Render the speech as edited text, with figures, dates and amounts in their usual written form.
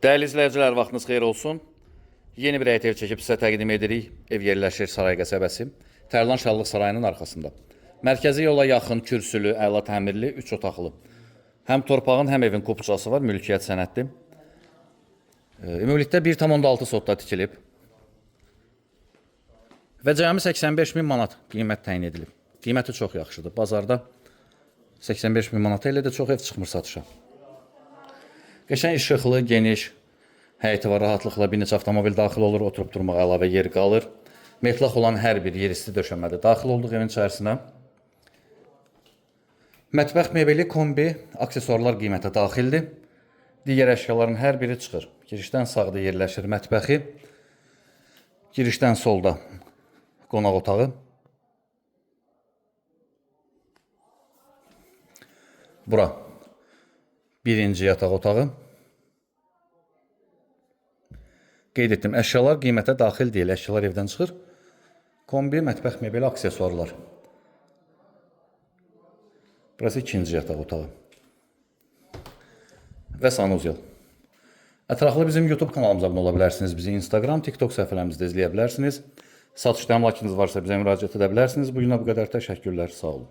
Dəyərli izləyicilər, vaxtınız xeyir olsun. Yeni bir həyət ev çəkib sizə təqdim edirik. Ev yerləşir Saray qəsəbəsi. Tərlan Şallıq Sarayının arxasında. Mərkəzi yola yaxın, kürsülü, əla təmirli, 3 otaqlı. Həm torpağın, həm evin kupçası var, mülkiyyət sənəddir. Ümumilikdə 1,6 sotda tikilib. Və cəmi 85.000 manat qiymət təyin edilib. Qiyməti çox yaxşıdır. Bazarda 85.000 manata elə də çox ev çıxmır satışa. Qəşəng işıqlı, geniş, həyəti var, rahatlıqla bir neçə avtomobil daxil olur, oturub durmağa əlavə yer qalır. Metlaq olan hər bir yer isti döşəmədə daxil olduq evin içərisinə. Mətbəx mebeli, kombi, aksesuarlar qiymətə daxildir. Digər əşyaların hər biri çıxır. Girişdən sağda yerləşir mətbəxi. Girişdən solda qonaq otağı. Bura birinci yataq otağı. Qeyd etdim, əşyalar qiymətə daxil deyil, əşyalar evdən çıxır. Kombi, mətbəx mebeli, aksesuarlar. Burası ikinci yataq otağı. Və sanuzel. Ətraflı bizim YouTube kanalımıza abunə ola bilərsiniz. Bizi Instagram, TikTok səhifələrimizdə izləyə bilərsiniz. Satışda əmlakınız varsa bizə müraciət edə bilərsiniz. Bugünə bu qədər təşəkkürlər, sağ olun.